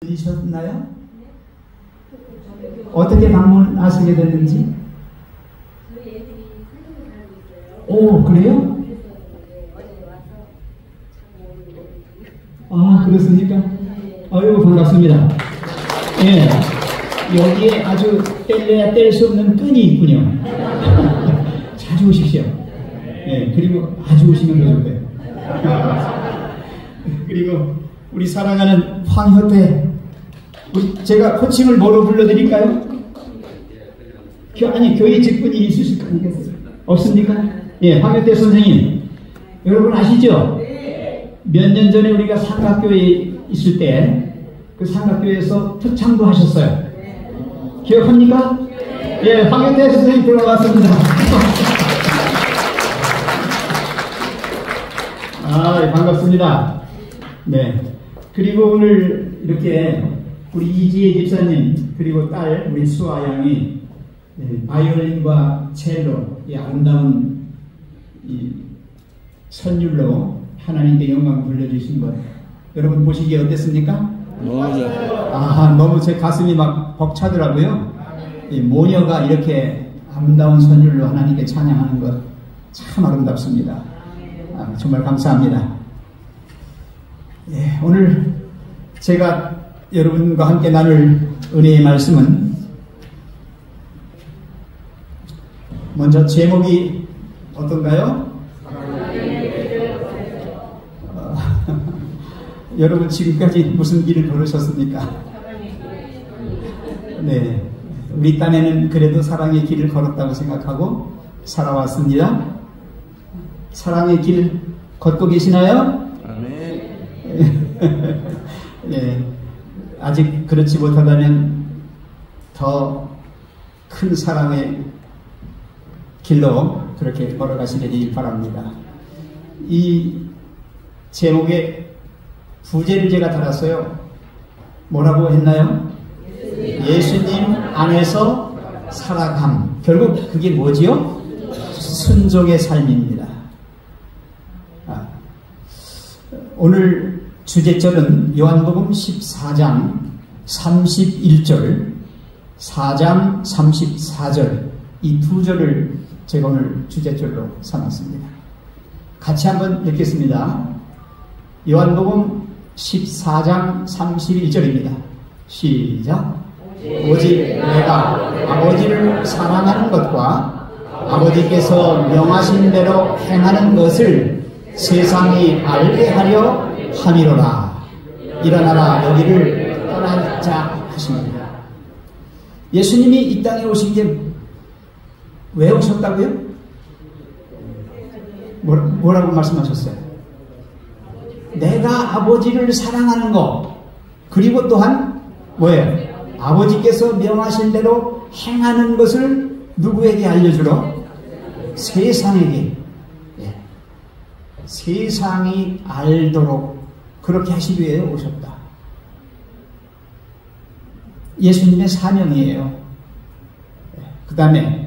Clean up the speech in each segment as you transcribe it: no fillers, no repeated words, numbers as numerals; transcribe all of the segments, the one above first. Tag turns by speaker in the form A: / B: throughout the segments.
A: 이셨나요? 어떻게 방문하시게 됐는지? 오, 그래요? 아, 그렇습니까? 아유, 반갑습니다. 예, 여기에 아주 뗄래야 뗄 수 없는 끈이 있군요. 자주 오십시오. 예, 그리고 아주 오시면 더 좋고요. 그리고 우리 사랑하는 황효태, 제가 호칭을 뭐로 불러드릴까요? 아니, 교회 직분이 있으실 겁니까? 없습니까? 예, 황효태 선생님. 여러분 아시죠? 몇 년 전에 우리가 삼각교회에 있을 때 그 삼각교회에서 특창도 하셨어요. 기억합니까? 예, 황효태 선생님 들어왔습니다. 아, 반갑습니다. 네. 그리고 오늘 이렇게 우리 이지혜 집사님 그리고 딸 우리 수아 양이 바이올린과 첼로 이 아름다운 이 선율로 하나님께 영광 불려주신 것 여러분 보시기에 어땠습니까? 너무 제 가슴이 막 벅차더라고요. 이 모녀가 이렇게 아름다운 선율로 하나님께 찬양하는 것 참 아름답습니다. 정말 감사합니다. 예, 오늘 제가 여러분과 함께 나눌 은혜의 말씀은 먼저 제목이 어떤가요? 여러분 지금까지 무슨 길을 걸으셨습니까? 네, 우리 딴에는 그래도 사랑의 길을 걸었다고 생각하고 살아왔습니다. 사랑의 길 걷고 계시나요? 네, 아직 그렇지 못하다면 더 큰 사랑의 길로 그렇게 걸어가시길 바랍니다. 이 제목에 부제를 제가 달았어요. 뭐라고 했나요? 예수님 안에서 살아감. 결국 그게 뭐지요? 순종의 삶입니다. 오늘 주제절은 요한복음 14장 31절, 4장 34절 이 두 절을 제가 오늘 주제절로 삼았습니다. 같이 한번 읽겠습니다. 요한복음 14장 31절입니다. 시작. 오직 내가 아버지를 사랑하는 것과 아버지께서 명하신 대로 행하는 것을 세상이 알게 하려 함이로라. 일어나라 여기를 떠나자 하십니다. 예수님이 이 땅에 오신 게 왜 오셨다고요? 뭐라고 말씀하셨어요? 내가 아버지를 사랑하는 것, 그리고 또한 뭐예요? 아버지께서 명하신 대로 행하는 것을 누구에게 알려주러? 세상에게. 예. 세상이 알도록 그렇게 하시기 위해 오셨다. 예수님의 사명이에요. 그 다음에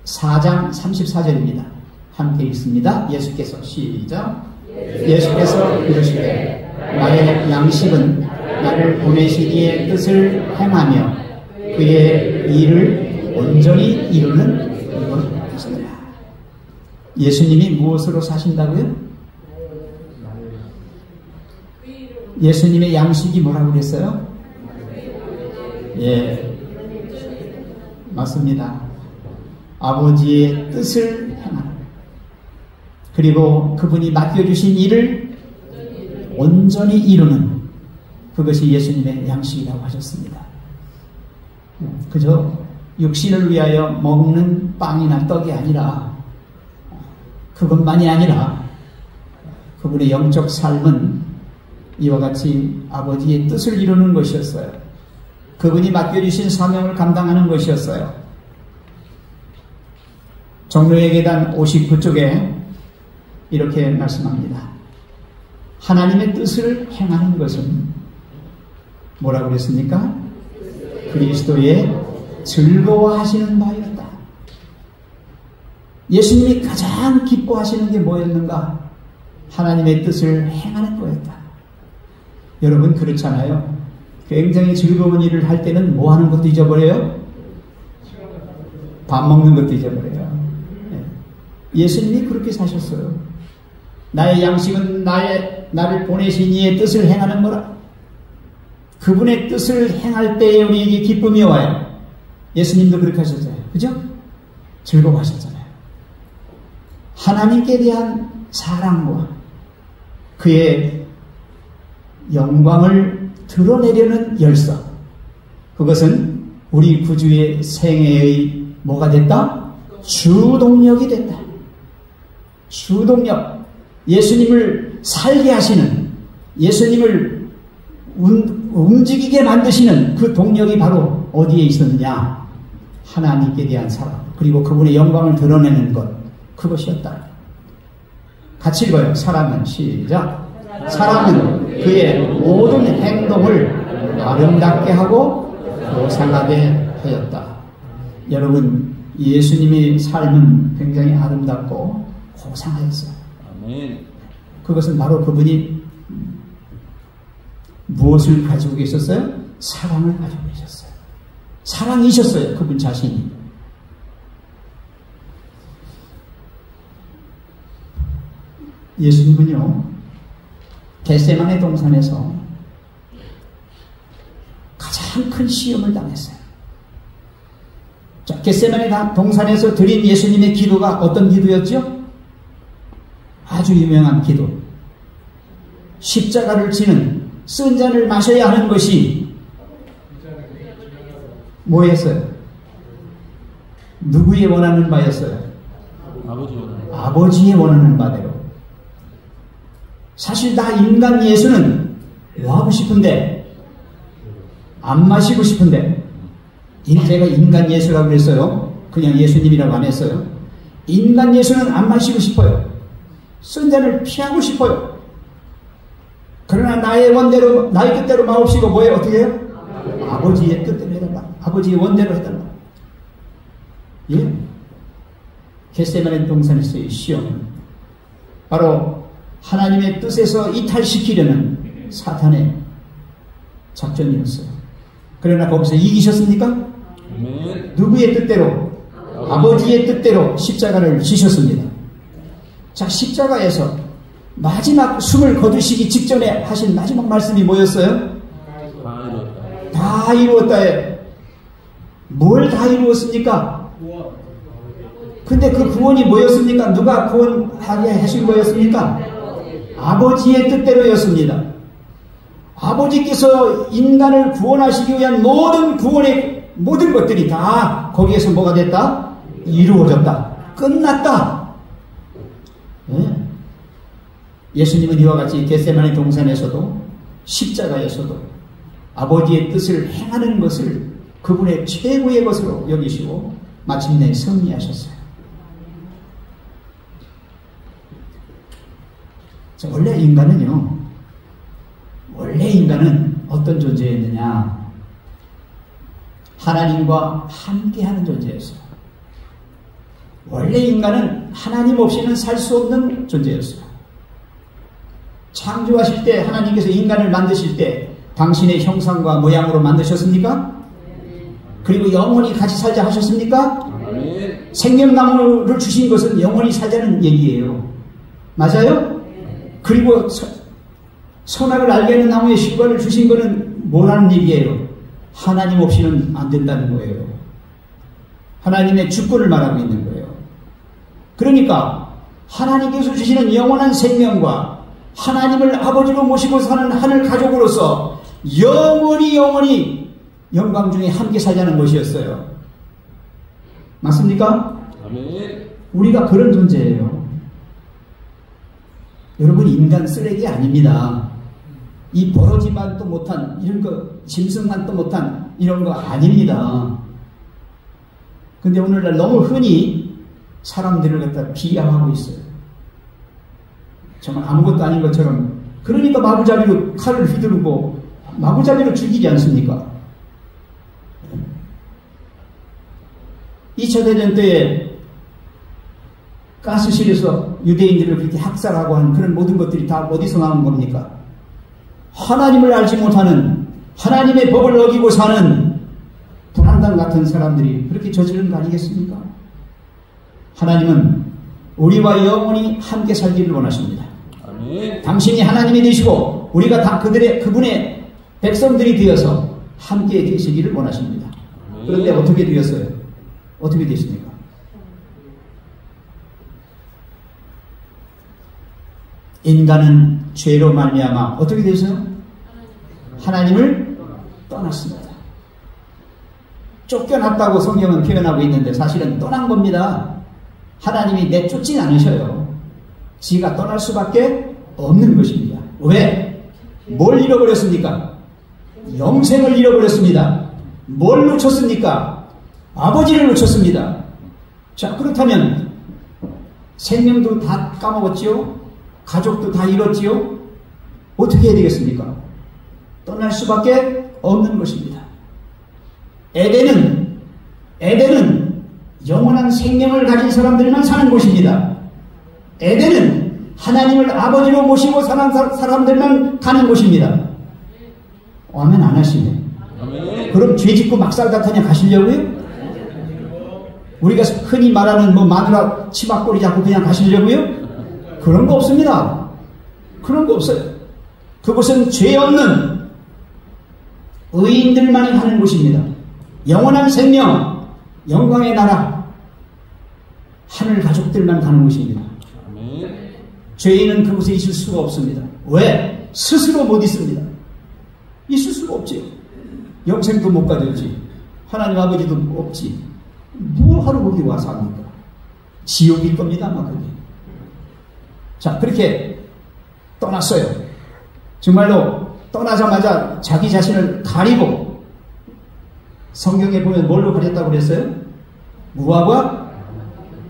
A: 4장 34절입니다. 함께 읽습니다. 예수께서 시작. 예수께서 이르시되 나의 양식은 나를 보내시기의 뜻을 행하며 그의 일을 온전히 이루는 것입니다. 예수님이 무엇으로 사신다고요? 예수님의 양식이 뭐라고 그랬어요? 예, 맞습니다. 아버지의 뜻을 행하는, 그리고 그분이 맡겨주신 일을 온전히 이루는, 그것이 예수님의 양식이라고 하셨습니다. 그저 육신을 위하여 먹는 빵이나 떡이 아니라, 그것만이 아니라 그분의 영적 삶은 이와 같이 아버지의 뜻을 이루는 것이었어요. 그분이 맡겨주신 사명을 감당하는 것이었어요. 종로의 계단 59쪽에 이렇게 말씀합니다. 하나님의 뜻을 행하는 것은 뭐라고 그랬습니까? 그리스도의 즐거워하시는 바였다. 예수님이 가장 기뻐하시는 게 뭐였는가? 하나님의 뜻을 행하는 거였다. 여러분 그렇잖아요. 굉장히 즐거운 일을 할 때는 뭐 하는 것도 잊어버려요? 밥 먹는 것도 잊어버려요. 예수님이 그렇게 사셨어요. 나의 양식은 나를 보내신 이의 뜻을 행하는 거라. 그분의 뜻을 행할 때에 우리에게 기쁨이 와요. 예수님도 그렇게 하셨잖아요. 그죠? 즐거워하셨잖아요. 하나님께 대한 사랑과 그의 영광을 드러내려는 열성, 그것은 우리 구주의 생애의 뭐가 됐다? 주동력이 됐다. 주동력. 예수님을 살게 하시는, 예수님을 움직이게 만드시는 그 동력이 바로 어디에 있었느냐? 하나님께 대한 사랑, 그리고 그분의 영광을 드러내는 것, 그것이었다. 같이 읽어요. 사랑은, 시작. 사랑은 그의 모든 행동을 아름답게 하고 고상하게 하였다. 여러분, 예수님의 삶은 굉장히 아름답고 고상하였어요. 아멘. 그것은 바로 그분이 무엇을 가지고 계셨어요? 사랑을 가지고 계셨어요. 사랑이셨어요. 그분 자신이. 예수님은요, 겟세마네 동산에서 가장 큰 시험을 당했어요. 자, 겟세마네 동산에서 드린 예수님의 기도가 어떤 기도였죠? 아주 유명한 기도. 십자가를 지는 쓴 잔을 마셔야 하는 것이 뭐였어요? 누구의 원하는 바였어요? 아버지의 원하는 바대로. 사실 나 인간 예수는 뭐 하고 싶은데, 안 마시고 싶은데, 제가 인간 예수라고 그랬어요. 그냥 예수님이라고 안 했어요. 인간 예수는 안 마시고 싶어요. 쓴 잔을 피하고 싶어요. 그러나 나의 원대로, 나의 뜻대로 마옵시고 뭐예요? 어떻게 해요? 아버지의 뜻대로 해달라. 아버지의 원대로 해달라. 예? 겟세마네 동산에서의 시험, 바로 하나님의 뜻에서 이탈시키려는 사탄의 작전이었어요. 그러나 거기서 이기셨습니까? 누구의 뜻대로? 아버지의 뜻대로 십자가를 지셨습니다. 자, 십자가에서 마지막 숨을 거두시기 직전에 하신 마지막 말씀이 뭐였어요? 다 이루었다에. 뭘 다 이루었습니까? 근데 그 구원이 뭐였습니까? 누가 구원하게 하신 거였습니까? 아버지의 뜻대로였습니다. 아버지께서 인간을 구원하시기 위한 모든 구원의 모든 것들이 다 거기에서 뭐가 됐다? 이루어졌다. 끝났다. 네. 예수님은 이와 같이 겟세마네 동산에서도 십자가에서도 아버지의 뜻을 행하는 것을 그분의 최고의 것으로 여기시고 마침내 승리하셨어요. 자, 원래 인간은 어떤 존재였느냐? 하나님과 함께하는 존재였어요. 원래 인간은 하나님 없이는 살 수 없는 존재였어요. 창조하실 때 하나님께서 인간을 만드실 때 당신의 형상과 모양으로 만드셨습니까? 그리고 영원히 같이 살자 하셨습니까? 생명나무를 주신 것은 영원히 살자는 얘기예요. 맞아요? 그리고 선악을 알게 하는 나무의 실과를 주신 것은 뭐라는 얘기예요? 하나님 없이는 안 된다는 거예요. 하나님의 주권을 말하고 있는 거예요. 그러니까 하나님께서 주시는 영원한 생명과 하나님을 아버지로 모시고 사는 하늘 가족으로서 영원히 영광 중에 함께 살자는 것이었어요. 맞습니까? 아멘. 우리가 그런 존재예요. 여러분, 인간 쓰레기 아닙니다. 이 버러지만도 못한 이런 거, 짐승만도 못한 이런 거 아닙니다. 근데 오늘날 너무 흔히 사람들을 갖다 비하하고 있어요. 정말 아무것도 아닌 것처럼. 그러니까 마구잡이로 칼을 휘두르고 마구잡이로 죽이지 않습니까? 2차 대전 때에 가스실에서 유대인들을 그렇게 학살하고 하는 그런 모든 것들이 다 어디서 나온 겁니까? 하나님을 알지 못하는 하나님의 법을 어기고 사는 불안당 같은 사람들이 그렇게 저지른 거 아니겠습니까? 하나님은 우리와 영원히 함께 살기를 원하십니다.
B: 아멘.
A: 당신이 하나님이 되시고 우리가 다 그분의 백성들이 되어서 함께 계시기를 원하십니다. 그런데 어떻게 되었어요? 어떻게 되십니까? 인간은 죄로 말미암아 어떻게 되었어요? 하나님을 떠났습니다. 쫓겨났다고 성경은 표현하고 있는데 사실은 떠난 겁니다. 하나님이 내쫓진 않으셔요. 지가 떠날 수밖에 없는 것입니다. 왜? 뭘 잃어버렸습니까? 영생을 잃어버렸습니다. 뭘 놓쳤습니까? 아버지를 놓쳤습니다. 자, 그렇다면 생명도 다 까먹었지요? 가족도 다 잃었지요? 어떻게 해야 되겠습니까? 떠날 수밖에 없는 것입니다. 에덴은 영원한 생명을 가진 사람들만 사는 곳입니다. 에덴은 하나님을 아버지로 모시고 사는 사람들만 가는 곳입니다. 아멘 안 하시네.
B: 아멘.
A: 그럼 죄 짓고 막 살다 그냥 가시려고요? 우리가 흔히 말하는 뭐 마누라 치마꼬리 잡고 그냥 가시려고요? 그런 거 없습니다. 그런 거 없어요. 그곳은 죄 없는 의인들만이 가는 곳입니다. 영원한 생명, 영광의 나라, 하늘 가족들만 가는 곳입니다.
B: 아멘.
A: 죄인은 그곳에 있을 수가 없습니다. 왜? 스스로 못 있습니다. 있을 수가 없지. 영생도 못 가졌지. 하나님 아버지도 없지. 뭐하러 거기 와서 합니까? 지옥일 겁니다, 아마 그게. 자, 그렇게 떠났어요. 정말로 떠나자마자 자기 자신을 가리고, 성경에 보면 뭘로 가렸다고 그랬어요? 무화과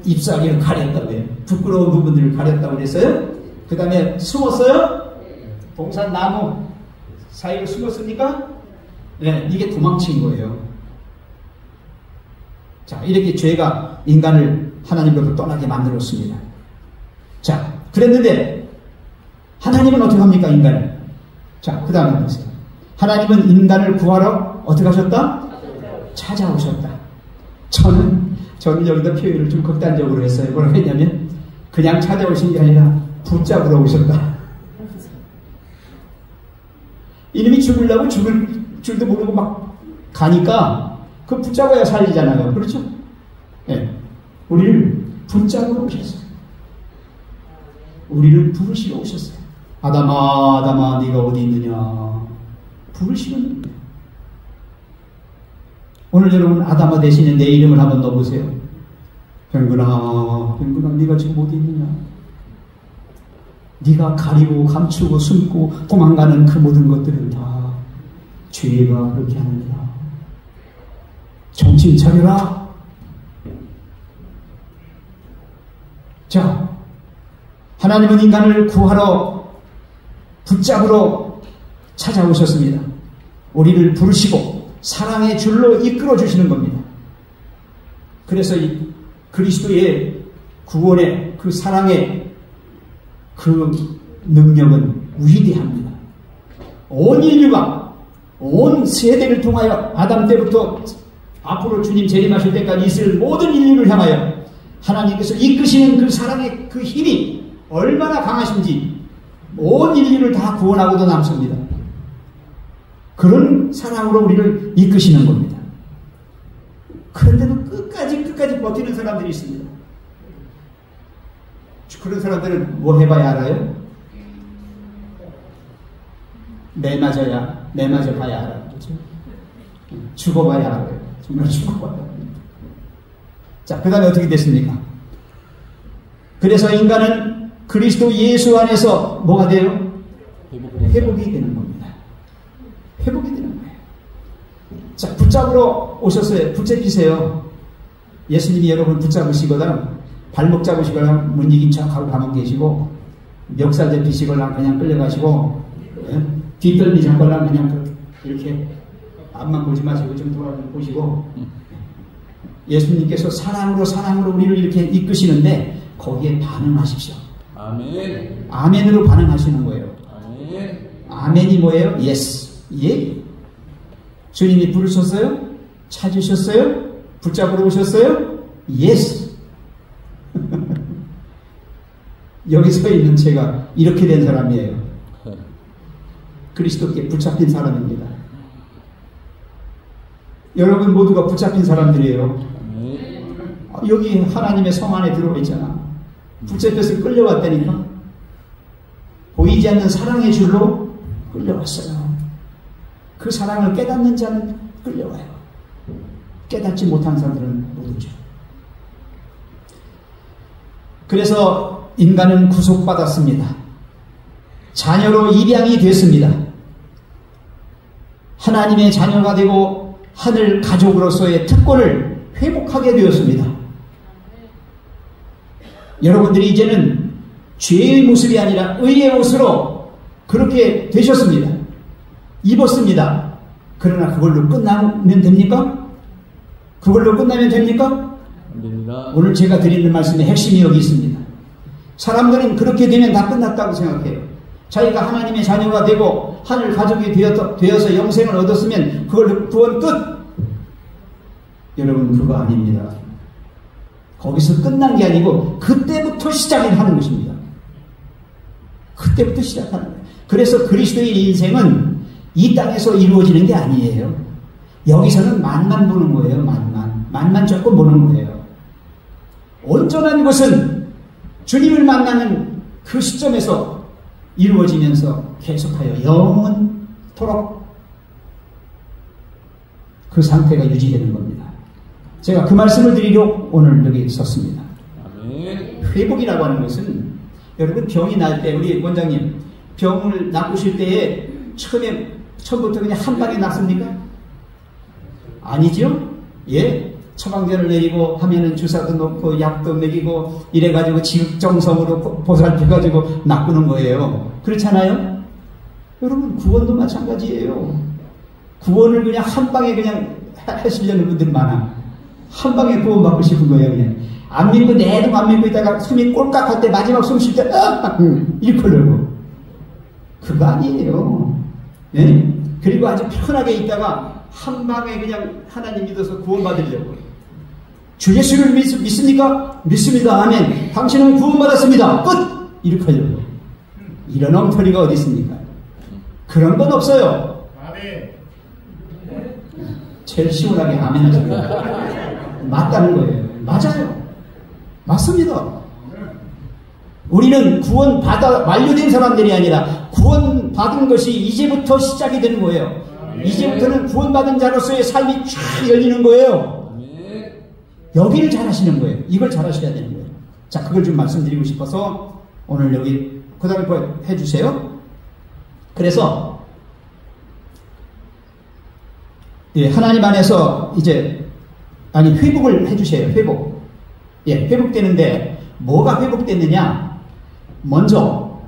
A: 잎사귀를 가렸다고 해요. 부끄러운 부분들을 가렸다고 그랬어요. 그 다음에 숨었어요? 동산나무 사이로 숨었습니까? 네, 이게 도망친 거예요. 자, 이렇게 죄가 인간을 하나님으로부터 떠나게 만들었습니다. 자, 그랬는데 하나님은 어떻게 합니까, 인간을? 자, 그 다음에 보세요. 하나님은 인간을 구하러 어떻게 하셨다? 찾아오셨다. 저는 여기다 표현을 좀 극단적으로 했어요. 뭐라고 했냐면 그냥 찾아오신 게 아니라 붙잡으러 오셨다. 이놈이 죽으려고 죽을 줄도 모르고 막 가니까 그 붙잡아야 살리잖아요. 그렇죠? 네. 우리를 붙잡으러 오셨어요. 우리를 부르시러 오셨어요. 아담아, 아담아, 네가 어디 있느냐? 부르시는 거예요. 오늘 여러분 아담아 대신에 내 이름을 한번 넣어보세요. 병근아, 병근아, 네가 지금 어디 있느냐? 네가 가리고 감추고 숨고 도망가는 그 모든 것들은 다 죄가 그렇게 하는 거야. 정신 차려라. 자, 하나님은 인간을 구하러 붙잡으러 찾아오셨습니다. 우리를 부르시고 사랑의 줄로 이끌어 주시는 겁니다. 그래서 이 그리스도의 구원의 그 사랑의 그 능력은 위대합니다. 온 인류가 온 세대를 통하여 아담 때부터 앞으로 주님 재림하실 때까지 있을 모든 인류를 향하여 하나님께서 이끄시는 그 사랑의 그 힘이 얼마나 강하신지 온 인류를 다 구원하고도 남습니다. 그런 사랑으로 우리를 이끄시는 겁니다. 그런데도 끝까지 버티는 사람들이 있습니다. 그런 사람들은 뭐 해봐야 알아요? 매 맞아 봐야 알아요. 그렇죠? 죽어봐야 알아요. 정말 죽어봐야 합니다. 자, 그 다음에 어떻게 됐습니까? 그래서 인간은 그리스도 예수 안에서 뭐가 돼요? 회복이 되는 겁니다. 회복이 되는 거예요. 자, 붙잡으러 오셨어요. 붙잡히세요. 예수님이 여러분 붙잡으시거나 발목 잡으시거나 못 이긴 척하고 가만 계시고 멱살 잡히시거나 그냥 끌려가시고 뒷덜미 잡거나 그냥 이렇게 앞만 보지 마시고 좀 돌아보시고 예수님께서 사랑으로 우리를 이렇게 이끄시는데 거기에 반응하십시오.
B: 아멘.
A: 아멘으로 반응하시는 거예요.
B: 아멘.
A: 아멘이 뭐예요? 예스. 예. 주님이 부르셨어요? 찾으셨어요? 붙잡으러 오셨어요? 예스. 여기 서 있는 제가 이렇게 된 사람이에요. 그리스도께 붙잡힌 사람입니다. 여러분 모두가 붙잡힌 사람들이에요. 여기 하나님의 성 안에 들어와 있잖아. 붙잡혀서 끌려왔다니까. 보이지 않는 사랑의 줄로 끌려왔어요. 그 사랑을 깨닫는 자는 끌려와요. 깨닫지 못한 사람들은 못 오죠. 그래서 인간은 구속받았습니다. 자녀로 입양이 됐습니다. 하나님의 자녀가 되고 하늘 가족으로서의 특권을 회복하게 되었습니다. 여러분들이 이제는 죄의 모습이 아니라 의의 옷으로 그렇게 되셨습니다. 입었습니다. 그러나 그걸로 끝나면 됩니까? 그걸로 끝나면 됩니까?
B: 됩니다.
A: 오늘 제가 드리는 말씀의 핵심이 여기 있습니다. 사람들은 그렇게 되면 다 끝났다고 생각해요. 자기가 하나님의 자녀가 되고 하늘 가족이 되어서 영생을 얻었으면 그걸로 구원 끝! 여러분 그거 아닙니다. 거기서 끝난 게 아니고 그때부터 시작을 하는 것입니다. 그때부터 시작하는 거예요. 그래서 그리스도의 인생은 이 땅에서 이루어지는 게 아니에요. 여기서는 만만 보는 거예요. 만만 조금 보는 거예요. 온전한 것은 주님을 만나는 그 시점에서 이루어지면서 계속하여 영원토록 그 상태가 유지되는 겁니다. 제가 그 말씀을 드리려 오늘 여기 섰습니다. 회복이라고 하는 것은 여러분 병이 날 때 우리 원장님 병을 낚으실 때에 처음부터 그냥 한 방에 낫습니까? 아니죠? 예? 처방전을 내리고 하면은 주사도 놓고 약도 먹이고 이래가지고 지극정성으로 보살펴가지고 낚는 거예요. 그렇잖아요? 여러분 구원도 마찬가지예요. 구원을 그냥 한 방에 그냥 하시려는 분들이 많아. 한 방에 구원 받고 싶은 거예요. 그냥 안 믿고 내동 안 믿고 있다가 숨이 꼴깍할 때 마지막 숨 쉴 때 이렇게 하려고. 그거 아니에요. 예? 그리고 아주 편하게 있다가 한 방에 그냥 하나님 믿어서 구원받으려고. 주 예수를 믿습니까? 믿습니다. 아멘. 당신은 구원받았습니다. 끝! 이렇게 하려고. 이런 엉터리가 어디 있습니까? 그런 건 없어요. 아멘. 제일 시원하게 아멘 하십니다. 맞다는 거예요. 맞아요. 맞습니다. 우리는 완료된 사람들이 아니라 구원받은 것이 이제부터 시작이 되는 거예요. 이제부터는 구원받은 자로서의 삶이 쫙 열리는 거예요. 여기를 잘 하시는 거예요. 이걸 잘 하셔야 되는 거예요. 자, 그걸 좀 말씀드리고 싶어서 오늘 여기 그 다음에 해주세요. 그래서 예, 하나님 안에서 이제 회복을 해주세요. 회복. 예, 회복되는데 뭐가 회복됐느냐? 먼저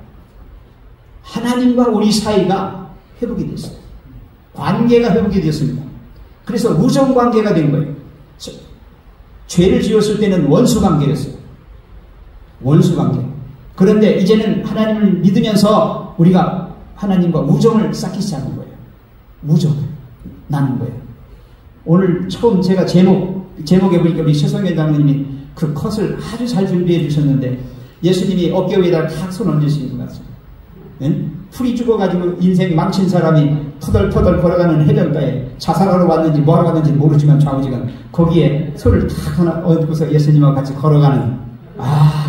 A: 하나님과 우리 사이가 회복이 됐어요. 관계가 회복이 되었습니다. 그래서 우정관계가 된 거예요. 죄를 지었을 때는 원수관계였어요. 원수관계. 그런데 이제는 하나님을 믿으면서 우리가 하나님과 우정을 쌓기 시작한 거예요. 우정 나눈 거예요. 오늘 처음 제가 제목에 보니까 우리 최성현 장로님이 그 컷을 아주 잘 준비해 주셨는데 예수님이 어깨 위에다 탁 손 얹으신 것 같습니다. 네? 풀이 죽어가지고 인생 망친 사람이 터덜터덜 걸어가는 해변가에 자살하러 왔는지 뭐하러 왔는지 모르지만 좌우지간 거기에 손을 탁 하나 얹고서 예수님하고 같이 걸어가는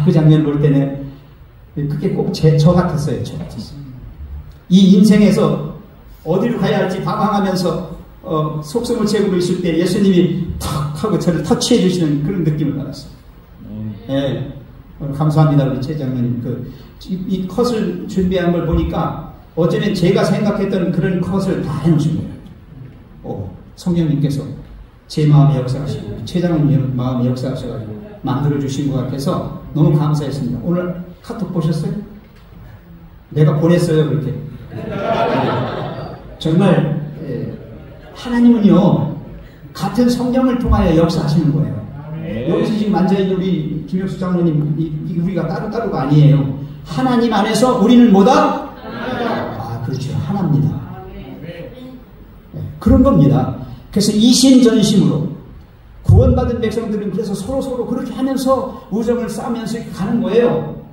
A: 그 장면을 볼 때는 그게 꼭 저 같았어요. 저 같았어요. 이 인생에서 어디로 가야 할지 방황하면서 속성을 채우고 있을 때 예수님이 탁 하고 저를 터치해 주시는 그런 느낌을 받았어요. 예. 감사합니다. 우리 최 장로님. 이 컷을 준비한 걸 보니까 어쩌면 제가 생각했던 그런 컷을 다 해놓으신 거예요. 성령님께서 제 마음에 역사하시고 최 장로님 마음에 역사하셔가지고 만들어주신 것 같아서 너무 감사했습니다. 오늘 카톡 보셨어요? 내가 보냈어요. 그렇게. 정말 하나님은요 같은 성령을 통하여 역사하시는 거예요. 여기서 지금 앉아있는 우리 김혁수 장로님 우리가 따로따로가 아니에요. 하나님 안에서 우리는 뭐다? 그렇죠. 하나입니다. 그런 겁니다. 그래서 이심전심으로 구원받은 백성들은 그래서 서로 그렇게 하면서 우정을 쌓으면서 이렇게 가는 거예요.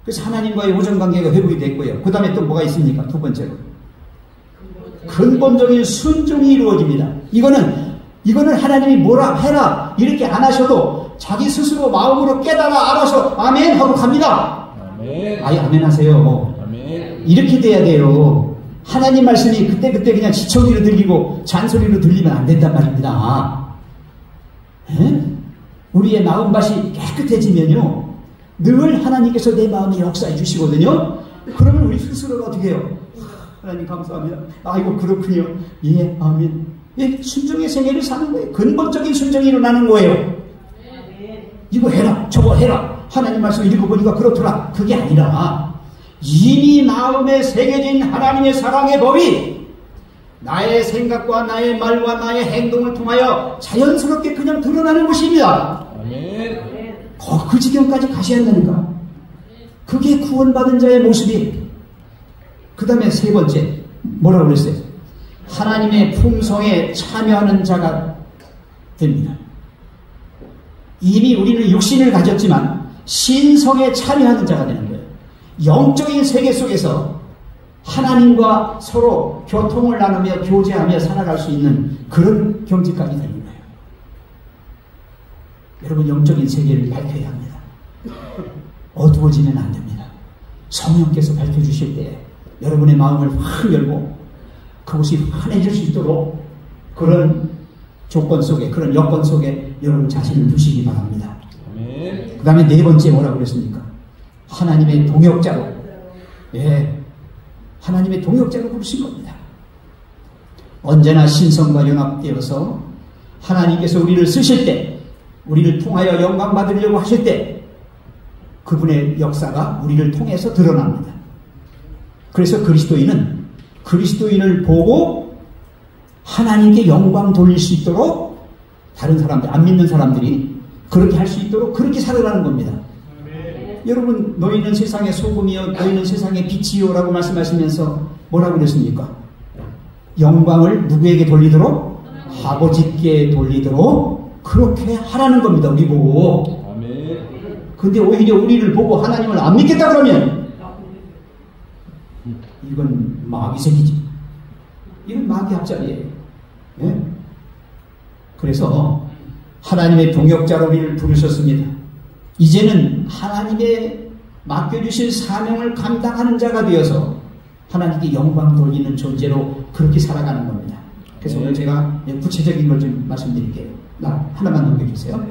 A: 그래서 하나님과의 우정관계가 회복이 됐고요. 그 다음에 또 뭐가 있습니까? 두 번째로 근본적인 순종이 이루어집니다. 이거는 하나님이 뭐라 해라 이렇게 안 하셔도 자기 스스로 마음으로 깨달아 알아서 아멘 하고 갑니다.
B: 아멘.
A: 아예 아멘 하세요.
B: 아멘.
A: 이렇게 돼야 돼요. 하나님 말씀이 그때 그냥 지청이로 들리고 잔소리로 들리면 안 된단 말입니다. 에? 우리의 마음밭이 깨끗해지면요 늘 하나님께서 내 마음에 역사해 주시거든요. 그러면 우리 스스로가 어떻게 해요? 하나님 감사합니다. 아이고 그렇군요. 예 아멘. 예, 순종의 생애를 사는 거예요. 근본적인 순종이 일어나는 거예요. 이거 해라 저거 해라 하나님 말씀 읽어보니까 그렇더라. 그게 아니라 이미 마음에 새겨진 하나님의 사랑의 법이 나의 생각과 나의 말과 나의 행동을 통하여 자연스럽게 그냥 드러나는 것입니다.
B: 아멘.
A: 그 지경까지 가셔야 한다니까. 그게 구원받은 자의 모습이에요. 그 다음에 세 번째 뭐라고 그랬어요? 하나님의 풍성에 참여하는 자가 됩니다. 이미 우리는 육신을 가졌지만 신성에 참여하는 자가 되는 거예요. 영적인 세계 속에서 하나님과 서로 교통을 나누며 교제하며 살아갈 수 있는 그런 경지까지 되는 거예요. 여러분 영적인 세계를 밝혀야 합니다. 어두워지면 안 됩니다. 성령께서 밝혀주실 때 여러분의 마음을 확 열고 그것이 환해질 수 있도록 그런 조건 속에 그런 여건 속에 여러분 자신을 두시기 바랍니다. 그 다음에 네 번째 뭐라고 그랬습니까? 하나님의 동역자로 하나님의 동역자로 부르신 겁니다. 언제나 신성과 연합되어서 하나님께서 우리를 쓰실 때 우리를 통하여 영광 받으려고 하실 때 그분의 역사가 우리를 통해서 드러납니다. 그래서 그리스도인을 보고 하나님께 영광 돌릴 수 있도록 다른 사람들, 안 믿는 사람들이 그렇게 할 수 있도록 그렇게 살아가는 겁니다. 여러분 너희는 세상의 소금이요 너희는 세상의 빛이요 라고 말씀하시면서 뭐라고 그랬습니까? 영광을 누구에게 돌리도록? 아버지께 돌리도록 그렇게 하라는 겁니다. 우리 보고. 근데 오히려 우리를 보고 하나님을 안 믿겠다 그러면 이건 마귀 새끼지. 이건 마귀 앞자리예요. 예? 그래서 하나님의 동역자로 우리를 부르셨습니다. 이제는 하나님의 맡겨주신 사명을 감당하는 자가 되어서 하나님께 영광 돌리는 존재로 그렇게 살아가는 겁니다. 그래서 오늘 제가 구체적인 걸 좀 말씀드릴게요. 하나만 넘겨주세요.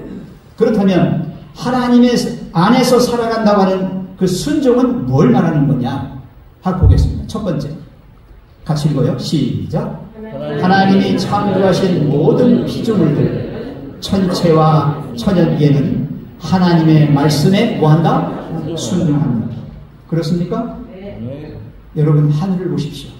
A: 그렇다면 하나님의 안에서 살아간다고 하는 그 순종은 뭘 말하는 거냐 하고 보겠습니다. 첫 번째 같이 읽어요. 시작. 하나님이 창조하신 모든 피조물들 천체와 천연계는 하나님의 말씀에 뭐한다? 순종합니다. 그렇습니까? 여러분 하늘을 보십시오.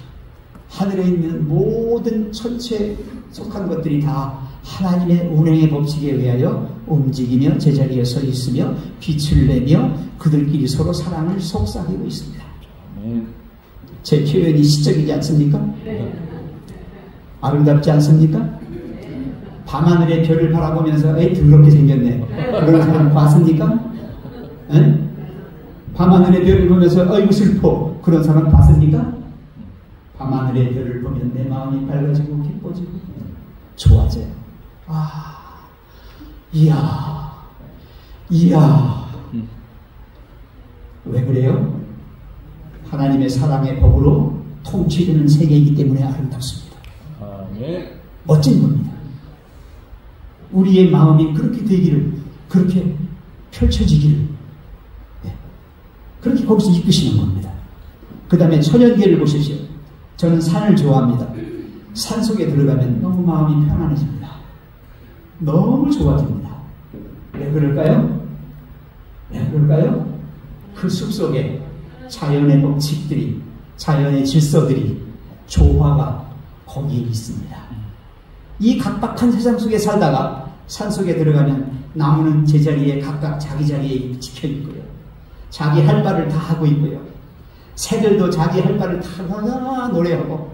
A: 하늘에 있는 모든 천체에 속한 것들이 다 하나님의 운행의 법칙에 의하여 움직이며 제자리에 서 있으며 빛을 내며 그들끼리 서로 사랑을 속삭이고 있습니다. 제 표현이 시적이지 않습니까? 아름답지 않습니까? 밤하늘의 별을 바라보면서 에이 더럽게 생겼네 그런 사람 봤습니까? 에? 밤하늘의 별을 보면서 어이구 슬퍼 그런 사람 봤습니까? 밤하늘의 별을 보면 내 마음이 밝아지고 기뻐지고 좋아져요. 이야 왜 그래요? 하나님의 사랑의 법으로 통치되는 세계이기 때문에 아름답습니다. 멋진 겁니다. 우리의 마음이 그렇게 되기를 그렇게 펼쳐지기를 그렇게 거기서 이끄시는 겁니다. 그 다음에 천연계를 보십시오. 저는 산을 좋아합니다. 산 속에 들어가면 너무 마음이 편안해집니다. 너무 좋아집니다. 왜 그럴까요? 그 숲속에 자연의 법칙들이 자연의 질서들이 조화가 거기에 있습니다. 이 각박한 세상 속에 살다가 산속에 들어가면 나무는 제자리에 각각 자기 자리에 지켜 있고요. 자기 할 바를 다 하고 있고요. 새들도 자기 할 바를 다 노래하고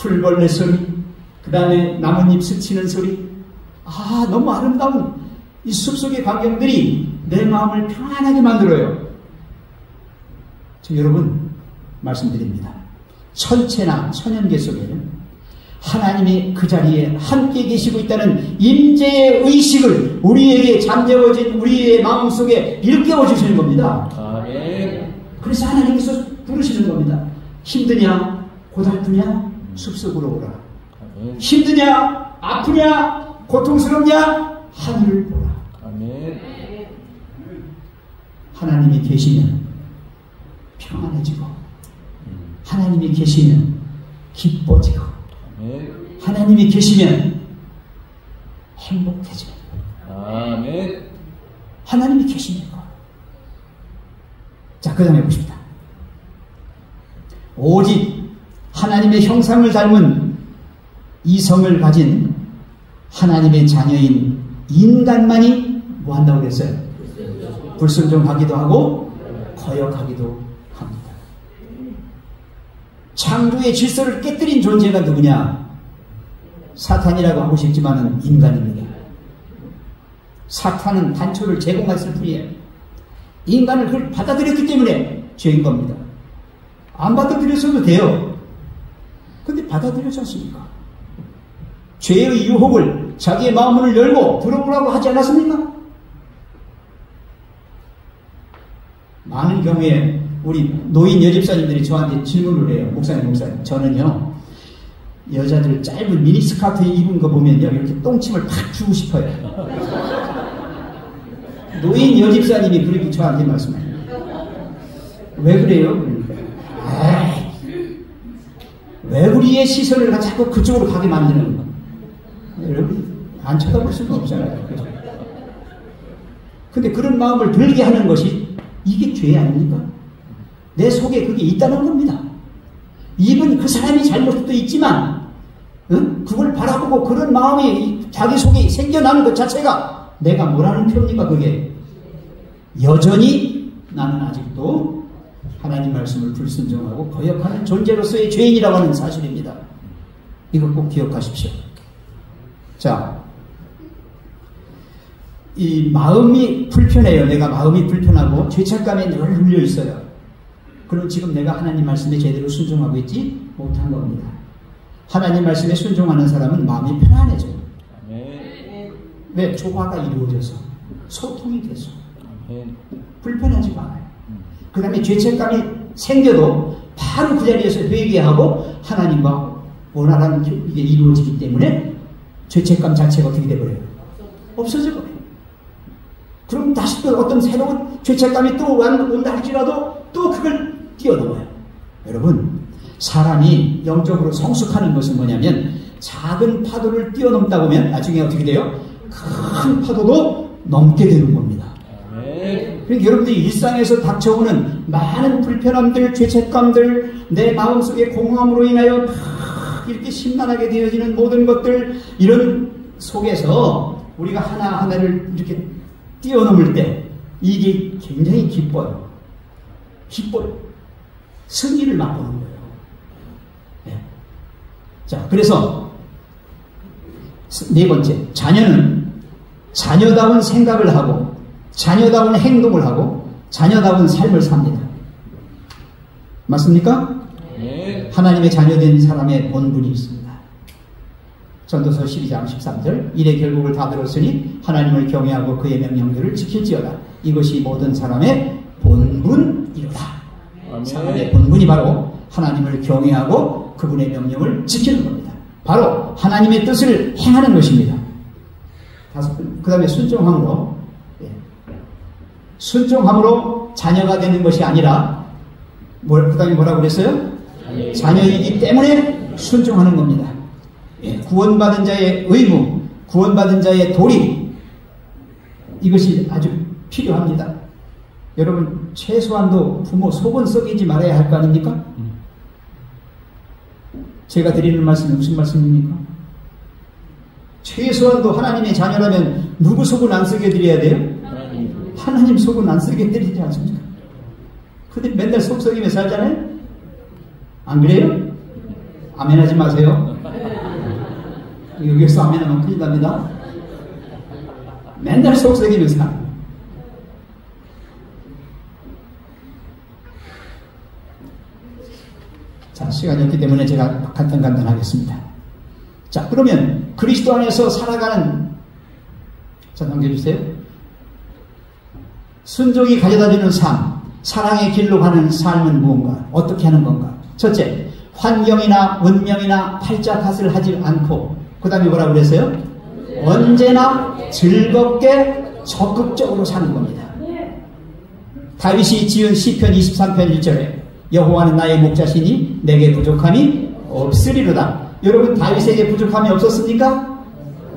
A: 풀벌레 소리, 그 다음에 나뭇잎 스치는 소리, 너무 아름다운 이 숲속의 광경들이 내 마음을 편안하게 만들어요. 여러분 말씀드립니다. 천체나 천연계 속에는 하나님이 그 자리에 함께 계시고 있다는 임재의 의식을 우리에게 잠재워진 우리의 마음속에 일깨워 주시는 겁니다.
B: 아멘.
A: 그래서 하나님께서 부르시는 겁니다. 힘드냐? 고달프냐? 숲속으로 오라.
B: 아멘.
A: 힘드냐? 아프냐? 고통스럽냐? 하늘을 보라.
B: 아멘.
A: 하나님이 계시면 평안해지고, 하나님이 계시면 기뻐지고, 하나님이 계시면 행복해져요.
B: 아멘.
A: 하나님이 계시면. 자, 그 다음에 보십니다. 오직 하나님의 형상을 닮은 이성을 가진 하나님의 자녀인 인간만이 뭐 한다고 그랬어요? 불순종하기도 하고 거역하기도 합니다. 창조의 질서를 깨뜨린 존재가 누구냐? 사탄이라고 하고 싶지만은 인간입니다. 사탄은 단초를 제공했을 뿐이에요. 인간을 그걸 받아들였기 때문에 죄인 겁니다. 안 받아들였어도 돼요. 근데 받아들였지 않습니까? 죄의 유혹을 자기의 마음을 열고 들어보라고 하지 않았습니까? 많은 경우에 우리 노인 여집사님들이 저한테 질문을 해요. 목사님, 저는요 여자들 짧은 미니스커트 입은 거 보면요 이렇게 똥침을 팍 주고 싶어요. 노인 여집사님이 그렇게 저한테 말씀해요. 왜 그래요? 그러니까 왜 우리의 시선을 자꾸 그쪽으로 가게 만드는 거? 여러분 안 쳐다볼 수는 없잖아요. 그죠? 근데 그런 마음을 들게 하는 것이 이게 죄 아닙니까? 내 속에 그게 있다는 겁니다. 입은 그 사람이 잘못도 있지만 그걸 바라보고 그런 마음이 자기 속에 생겨나는 것 자체가 내가 뭐라는 표입니까? 그게 여전히 나는 아직도 하나님 말씀을 불순종하고 거역하는 존재로서의 죄인이라고 하는 사실입니다. 이거 꼭 기억하십시오. 자, 이 마음이 불편해요. 내가 마음이 불편하고 죄책감에 늘 눌려 있어요. 그럼 지금 내가 하나님 말씀에 제대로 순종하고 있지 못한 겁니다. 하나님 말씀에 순종하는 사람은 마음이 편안해져요. 왜? 조화가 이루어져서 소통이 돼서 불편하지가 않아요. 그 다음에 죄책감이 생겨도 바로 그 자리에서 회개하고 하나님과 원활한 이게 이루어지기 때문에 죄책감 자체가 어떻게 돼버려요? 없어져 버려요. 그럼 다시 또 어떤 새로운 죄책감이 또 온다 할지라도 또 그걸 뛰어넘어요. 여러분, 사람이 영적으로 성숙하는 것은 뭐냐면 작은 파도를 뛰어넘다 보면 나중에 어떻게 돼요? 큰 파도도 넘게 되는 겁니다. 그러니까 여러분들이 일상에서 닥쳐오는 많은 불편함들, 죄책감들, 내 마음속의 공허함으로 인하여 막 이렇게 심란하게 되어지는 모든 것들, 이런 속에서 우리가 하나하나를 이렇게 뛰어넘을 때 이게 굉장히 기뻐요. 기뻐요. 승리를 맛보는 거예요. 네. 자, 그래서 네 번째, 자녀는 자녀다운 생각을 하고 자녀다운 행동을 하고 자녀다운 삶을 삽니다. 맞습니까? 네. 하나님의 자녀된 사람의 본분이 있습니다. 전도서 12장 13절, 이래 결국을 다 들었으니 하나님을 경외하고 그의 명령들을 지킬지어다. 이것이 모든 사람의 본분이로다. 사람의 본분이 바로 하나님을 경외하고 그분의 명령을 지키는 겁니다. 바로 하나님의 뜻을 행하는 것입니다. 그 다음에 순종함으로, 순종함으로 자녀가 되는 것이 아니라 그 다음에 뭐라고 그랬어요? 자녀이기 때문에 순종하는 겁니다. 구원받은 자의 의무, 구원받은 자의 도리, 이것이 아주 필요합니다. 여러분, 최소한도 부모 속은 썩이지 말아야 할 거 아닙니까? 제가 드리는 말씀이 무슨 말씀입니까? 최소한도 하나님의 자녀라면 누구 속은 안 썩여 드려야 돼요? 하나님 속은 안 썩여 드리지 않습니까? 근데 맨날 속 썩이며 살잖아요? 안 그래요? 아멘하지 마세요. 여기서 아멘하면 큰일 납니다. 맨날 속삭이는 사람. 자, 시간이 없기 때문에 제가 간단하겠습니다. 자, 그러면 그리스도 안에서 살아가는, 자, 넘겨주세요. 순종이 가져다주는 삶, 사랑의 길로 가는 삶은 무언가, 어떻게 하는 건가? 첫째, 환경이나 운명이나 팔자탓을 하지 않고, 그 다음에 뭐라고 그랬어요? 언제나 즐겁게 적극적으로 사는 겁니다. 다윗이 지은 시편 23편 1절에 여호와는 나의 목자시니 내게 부족함이 없으리로다. 여러분, 다윗에게 부족함이 없었습니까?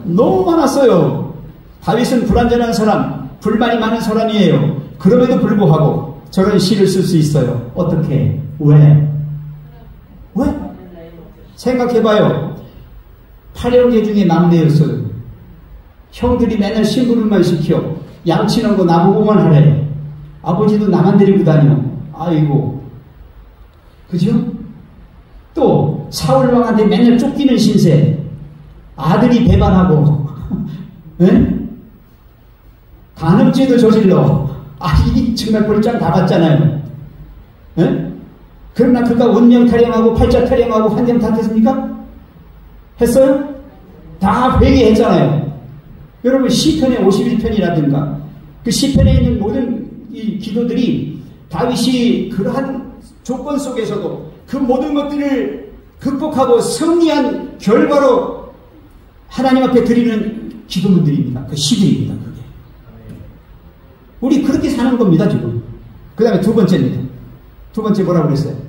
A: 너무 많았어요. 다윗은 불완전한 사람, 불만이 많은 사람이에요. 그럼에도 불구하고 저런 시를 쓸 수 있어요. 어떻게? 왜? 생각해봐요. 8형제 중에 막내였어요. 형들이 맨날 심부름만 시켜. 양치는 거 나보고만 하래. 아버지도 나만 데리고 다녀. 아이고. 그죠? 또 사울왕한테 맨날 쫓기는 신세. 아들이 배반하고 간음죄도 저질러. 이 정말 골장 다 봤잖아요. 그러나 그가 운명 타령하고 팔자 타령하고 환경 탓했습니까? 했어요? 다 회개했잖아요. 여러분, 시편의 51편이라든가 그 시편에 있는 모든 이 기도들이 다윗이 그러한 조건 속에서도 그 모든 것들을 극복하고 승리한 결과로 하나님 앞에 드리는 기도문들입니다. 그 시들입니다. 그게. 우리 그렇게 사는 겁니다, 지금. 그 다음에 두 번째입니다. 두 번째 뭐라고 그랬어요?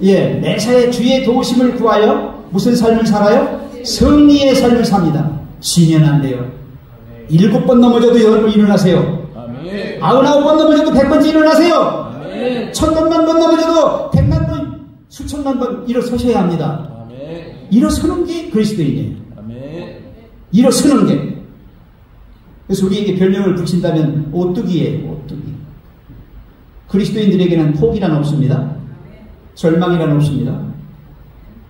A: 매사에 주의 도우심을 구하여 무슨 삶을 살아요? 승리의 삶을 삽니다. 지면 안 돼요. 7번 넘어져도 10번 일어나세요. 99번 넘어져도 100번째 일어나세요. 1000번, 만번 넘어져도 100만 번, 수천만 번 일어서셔야 합니다. 일어서는 게 그리스도인이에요. 일어서는 게. 그래서 우리에게 별명을 붙인다면 오뚜기예요. 오뚜기. 그리스도인들에게는 포기란 없습니다. 절망이란 없습니다.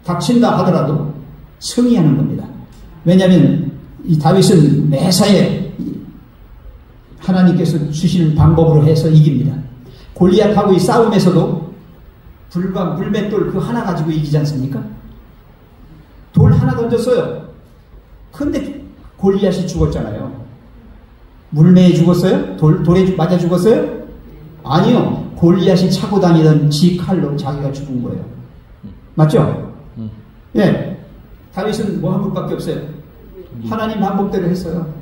A: 닥친다 하더라도 승리하는 겁니다. 왜냐하면 이 다윗은 매사에 하나님께서 주시는 방법으로 해서 이깁니다. 골리앗하고 이 싸움에서도 불과 물맷돌 그 하나 가지고 이기지 않습니까? 돌 하나 던졌어요. 근데 골리앗이 죽었잖아요. 물매에 죽었어요? 돌에 맞아 죽었어요? 아니요. 골리앗이 차고 다니던 지 칼로 자기가 죽은 거예요. 맞죠? 다윗은 뭐 한 것밖에 없어요. 하나님 방법대로 했어요.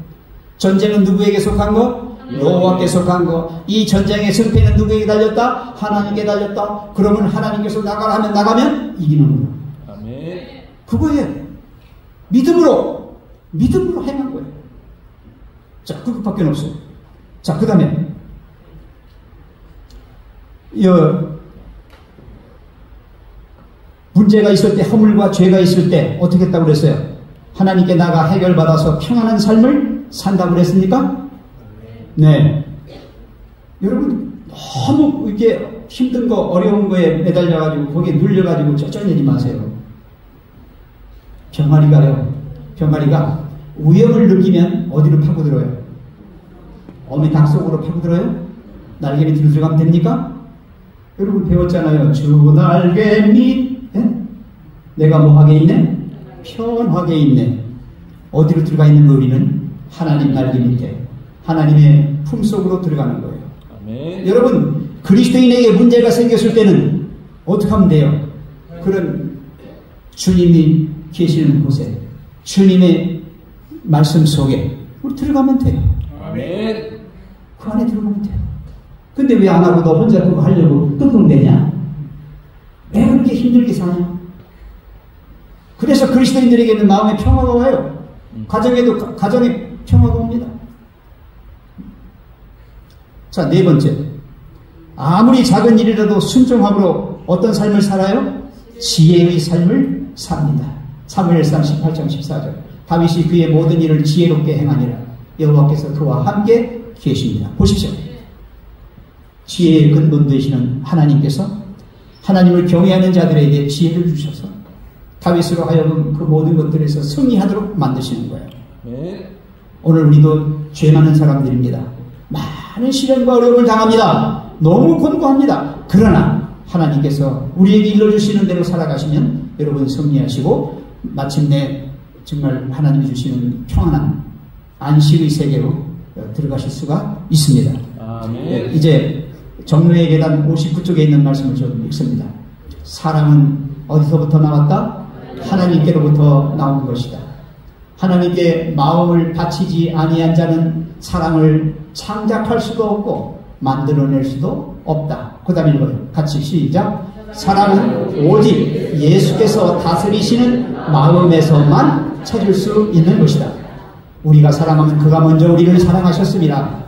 A: 전쟁은 누구에게 속한 거? 여호와께 속한 거. 이 전쟁의 승패는 누구에게 달렸다? 하나님께 달렸다. 그러면 하나님께서 나가라 하면 나가면 이기는 거예요. 그거예요. 믿음으로 행한 거예요. 자, 그것밖에 없어요. 자, 그 다음에 문제가 있을 때, 허물과 죄가 있을 때 어떻게 했다고 그랬어요? 하나님께 나가 해결받아서 평안한 삶을 산다고 그랬습니까? 네. 여러분, 너무 이렇게 힘든 거, 어려운 거에 매달려가지고 거기에 눌려가지고 쩌쩌내지 마세요. 병아리가 위험을 느끼면 어디로 파고들어요? 어미 닭 속으로 파고들어요? 날개 밑으로 들어가면 됩니까? 여러분 배웠잖아요. 주 날개 밑 내가 뭐하게 있네? 편하게 있네. 어디로 들어가 있는 거? 우리는 하나님 날개 밑에 하나님의 품속으로 들어가는 거예요. 아멘. 여러분, 그리스도인에게 문제가 생겼을 때는 어떻게 하면 돼요? 그런 주님이 계시는 곳에, 주님의 말씀 속에 우리 들어가면 돼요. 아멘. 그 안에 들어가면 돼요. 근데 왜 안 하고 너 혼자 그거 하려고 끙끙대냐? 왜 그렇게 힘들게 사냐? 그래서 그리스도인들에게는 마음의 평화가 와요. 가정에 평화가 옵니다. 자, 네 번째. 아무리 작은 일이라도 순종함으로 어떤 삶을 살아요? 지혜의 삶을 삽니다. 사무엘상 18장 14절. 다윗이 그의 모든 일을 지혜롭게 행하니라. 여호와께서 그와 함께 계십니다. 보십시오. 지혜의 근본 되시는 하나님께서 하나님을 경외하는 자들에게 지혜를 주셔서 다윗으로 하여금 그 모든 것들에서 승리하도록 만드시는 거예요.
B: 아멘.
A: 오늘 우리도 죄 많은 사람들입니다. 많은 시련과 어려움을 당합니다. 너무 곤고합니다. 그러나 하나님께서 우리에게 일러주시는 대로 살아가시면 여러분 승리하시고 마침내 정말 하나님이 주시는 평안한 안식의 세계로 들어가실 수가 있습니다.
B: 아멘.
A: 이제 정로의 계단 59쪽에 있는 말씀을 좀 읽습니다. 사랑은 어디서부터 나왔다? 하나님께로부터 나온 것이다. 하나님께 마음을 바치지 아니한 자는 사랑을 창작할 수도 없고 만들어낼 수도 없다. 그 다음에 읽어요. 같이 시작. 사랑은 오직 예수께서 다스리시는 마음에서만 찾을 수 있는 것이다. 우리가 사랑하면 그가 먼저 우리를 사랑하셨습니다.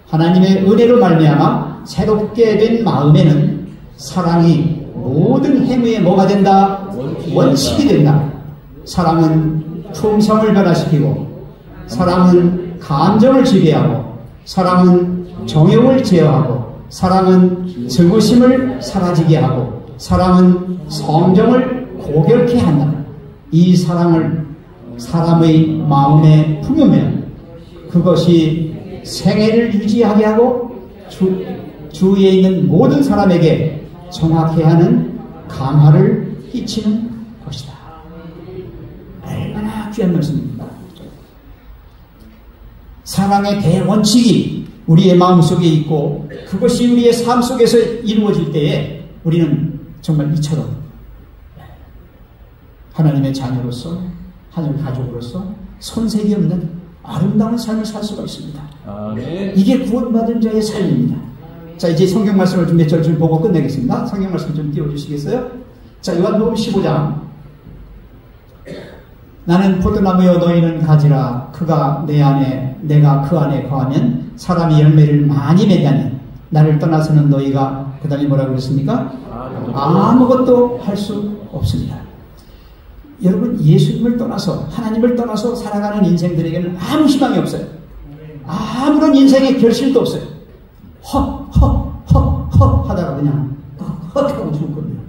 A: 하나님의 은혜로 말미암아 새롭게 된 마음에는 사랑이 모든 행위에 뭐가 된다? 원칙이 된다. 사랑은 품성을 변화시키고, 사랑은 감정을 지배하고, 사랑은 정욕을 제어하고, 사랑은 증오심을 사라지게 하고, 사랑은 성정을 고결케 한다. 이 사랑을 사람의 마음에 품으면 그것이 생애를 유지하게 하고 주위에 있는 모든 사람에게 정확해 하는 감화를 끼치는 것이다. 얼마나 귀한 말씀입니다. 사랑의 대원칙이 우리의 마음속에 있고 그것이 우리의 삶 속에서 이루어질 때에 우리는 정말 이처럼 하나님의 자녀로서, 하나님 가족으로서 손색이 없는 아름다운 삶을 살 수가 있습니다.
B: 아멘.
A: 이게 구원받은 자의 삶입니다. 자, 이제 성경 말씀을 좀 몇 절 좀 보고 끝내겠습니다. 성경 말씀 좀 띄워주시겠어요? 자, 요한복음 15장. 나는 포도나무여 너희는 가지라. 그가 내 안에 내가 그 안에 거하면 사람이 열매를 많이 맺다니 나를 떠나서는 너희가 그 다음에 뭐라고 그랬습니까? 아무것도 할 수 없습니다. 여러분, 예수님을 떠나서 하나님을 떠나서 살아가는 인생들에게는 아무 희망이 없어요. 아무런 인생의 결실도 없어요. 허 하다가 그냥 하고 죽거든요.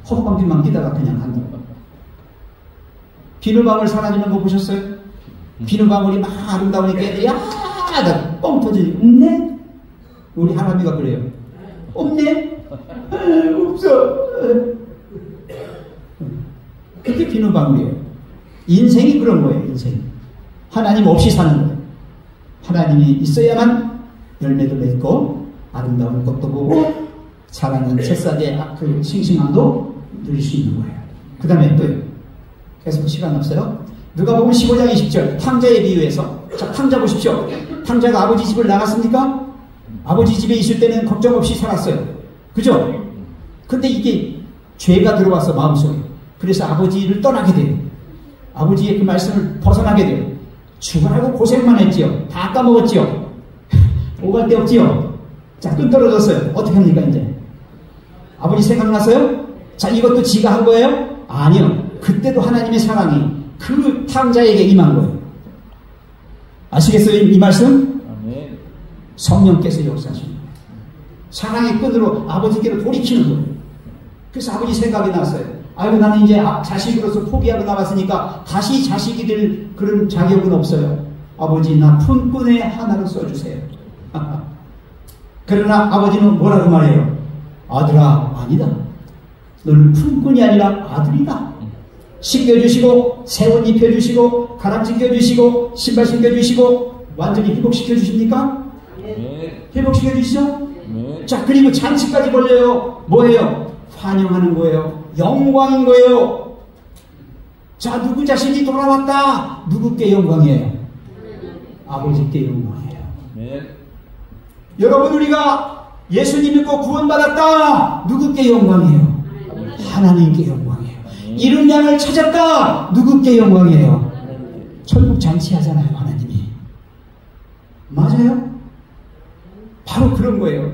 A: 헛방귀만 끼다가 그냥 간다고. 비누방울 사라지는 거 보셨어요? 비누방울이 막 아름다우니까 애들이 야다 뻥 터지니 없네? 우리 할아버지가 그래요. 없네? 없어. 그게 비누방울이에요. 인생이 그런 거예요. 인생이. 하나님 없이 사는 거예요. 하나님이 있어야만 열매도 맺고 아름다운 것도 보고 자라는 새싹의 그 싱싱함도 누릴 수 있는 거예요. 그 다음에 또요. 계속 시간 없어요. 누가복음 15장 20절 탕자에 비유해서, 자, 탕자 보십시오. 탕자가 아버지 집을 나갔습니까? 아버지 집에 있을 때는 걱정 없이 살았어요. 그죠? 근데 이게 죄가 들어와서 마음속에, 그래서 아버지를 떠나게 돼요. 아버지의 그 말씀을 벗어나게 돼요. 죽으라고 고생만 했지요. 다 까먹었지요. 오갈 데 없지요. 자, 끈 떨어졌어요. 어떻게 합니까 이제? 아버지 생각났어요? 자, 이것도 지가 한 거예요? 아니요. 그때도 하나님의 사랑이 그 탕자에게 임한 거예요. 아시겠어요? 이 말씀?
B: 아멘.
A: 성령께서 역사하시는 거예요. 사랑의 끈으로 아버지께로 돌이키는 거예요. 그래서 아버지 생각이 났어요. 아이고, 나는 이제 자식으로서 포기하고 나왔으니까 다시 자식이 될 그런 자격은 없어요. 아버지, 나 품꾼의 하나로 써주세요. 그러나 아버지는 뭐라고 말해요? 아들아, 아니다. 너는 품꾼이 아니라 아들이다. 씻겨주시고 새 옷 입혀주시고 가람 찢겨주시고 신발 신겨주시고 완전히 회복시켜주십니까?
B: 네.
A: 회복시켜주시죠?
B: 네.
A: 자, 그리고 잔치까지 벌려요. 뭐예요? 환영하는 거예요. 영광인 거예요. 자, 누구 자신이 돌아왔다. 누구께 영광이에요? 아버지께 영광이에요.
B: 네.
A: 여러분, 우리가 예수님 믿고 구원받았다. 누구께 영광이에요? 하나님께 영광이에요. 잃은 양을 찾았다. 누구께 영광이에요? 천국 잔치하잖아요, 하나님이. 맞아요? 바로 그런 거예요.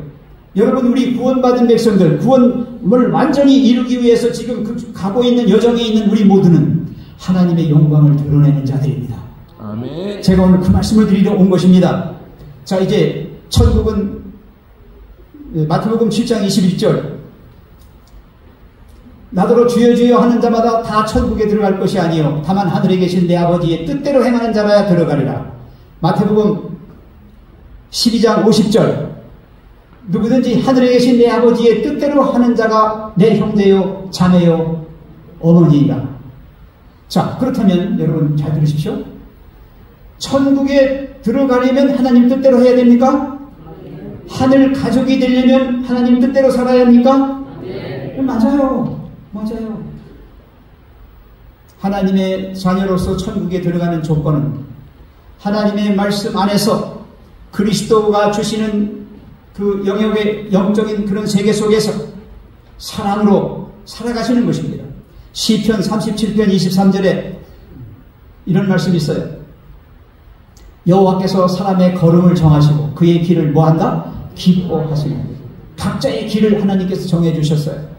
A: 여러분, 우리 구원받은 백성들, 구원을 완전히 이루기 위해서 지금 가고 있는 여정에 있는 우리 모두는 하나님의 영광을 드러내는 자들입니다.
B: 아멘.
A: 제가 오늘 그 말씀을 드리러 온 것입니다. 자, 이제 천국은 마태복음 7장 21절. 나더러 주여 주여 하는 자마다 다 천국에 들어갈 것이 아니요 다만 하늘에 계신 내 아버지의 뜻대로 행하는 자라야 들어가리라. 마태복음 12장 50절. 누구든지 하늘에 계신 내 아버지의 뜻대로 하는 자가 내 형제요 자매요 어머니이라. 자, 그렇다면 여러분 잘 들으십시오. 천국에 들어가려면 하나님 뜻대로 해야 됩니까? 하늘 가족이 되려면 하나님 뜻대로 살아야 합니까? 맞아요. 맞아요. 하나님의 자녀로서 천국에 들어가는 조건은 하나님의 말씀 안에서 그리스도가 주시는 그 영역의 영적인 그런 세계 속에서 사랑으로 살아가시는 것입니다. 시편 37편 23절에 이런 말씀이 있어요. 여호와께서 사람의 걸음을 정하시고 그의 길을 뭐한다? 기뻐하시는 거예요. 각자의 길을 하나님께서 정해주셨어요.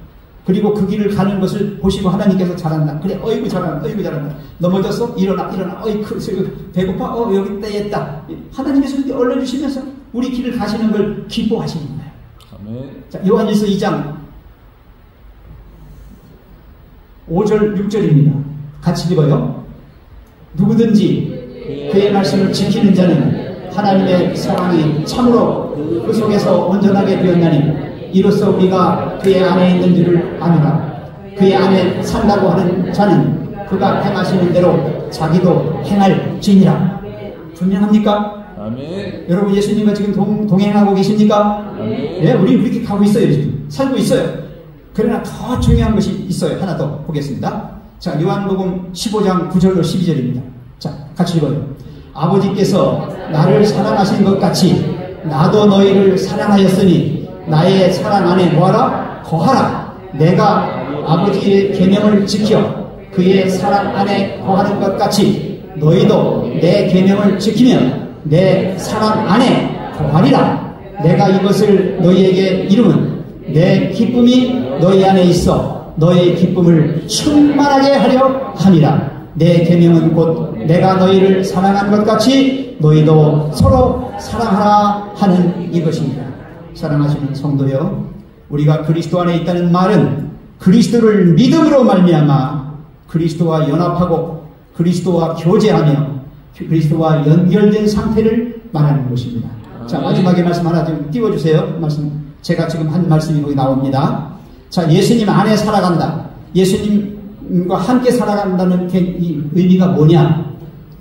A: 그리고 그 길을 가는 것을 보시고 하나님께서 잘한다. 그래, 어이구 잘한다. 어이구 잘한다. 넘어졌어? 일어나. 어이, 배고파? 여기 있다, 있다. 하나님께서 이렇게 올려주시면서 우리 길을 가시는 걸 기뻐하시는 거예요.
B: 아멘.
A: 자, 요한일서 2장 5절, 6절입니다. 같이 읽어요. 누구든지 그의 말씀을 지키는 자는 하나님의 사랑이 참으로 그 속에서 온전하게 되었나니 이로써 우리가 그의 안에 있는 줄을 아노라. 그의 안에 산다고 하는 자는 그가 행하시는 대로 자기도 행할지니라. 분명합니까?
B: 아멘.
A: 여러분 예수님과 지금 동행하고 계십니까?
B: 아멘.
A: 예, 우리 이렇게 가고 있어요. 지금 살고 있어요. 그러나 더 중요한 것이 있어요. 하나 더 보겠습니다. 자, 요한복음 15장 9절로 12절입니다. 자, 같이 읽어요. 아버지께서 나를 사랑하신 것 같이 나도 너희를 사랑하였으니 나의 사랑 안에 뭐하라? 거하라. 내가 아버지의 계명을 지켜 그의 사랑 안에 거하는 것 같이 너희도 내 계명을 지키면 내 사랑 안에 거하리라. 내가 이것을 너희에게 이루면 내 기쁨이 너희 안에 있어 너의 기쁨을 충만하게 하려 함이라. 내 계명은 곧 내가 너희를 사랑한 것 같이 너희도 서로 사랑하라 하는 이것입니다. 사랑하시는 성도여, 우리가 그리스도 안에 있다는 말은 그리스도를 믿음으로 말미암아 그리스도와 연합하고 그리스도와 교제하며 그리스도와 연결된 상태를 말하는 것입니다. 자, 마지막에 말씀 하나 좀 띄워주세요. 말씀, 제가 지금 한 말씀이 거기 나옵니다. 자, 예수님 안에 살아간다. 예수님과 함께 살아간다는 이 의미가 뭐냐?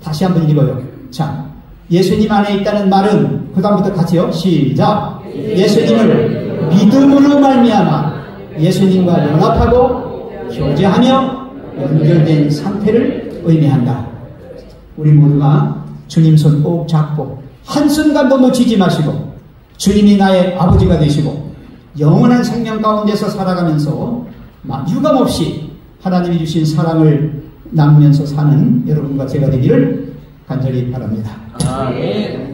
A: 다시 한번 읽어요. 자, 예수님 안에 있다는 말은 그 다음부터 같이요. 시작. 예수님을 믿음으로 말미암아 예수님과 연합하고 교제하며 연결된 상태를 의미한다. 우리 모두가 주님 손 꼭 잡고 한순간도 놓치지 마시고 주님이 나의 아버지가 되시고 영원한 생명 가운데서 살아가면서 유감없이 하나님이 주신 사랑을 나누면서 사는 여러분과 제가 되기를 간절히 바랍니다.
B: 아멘.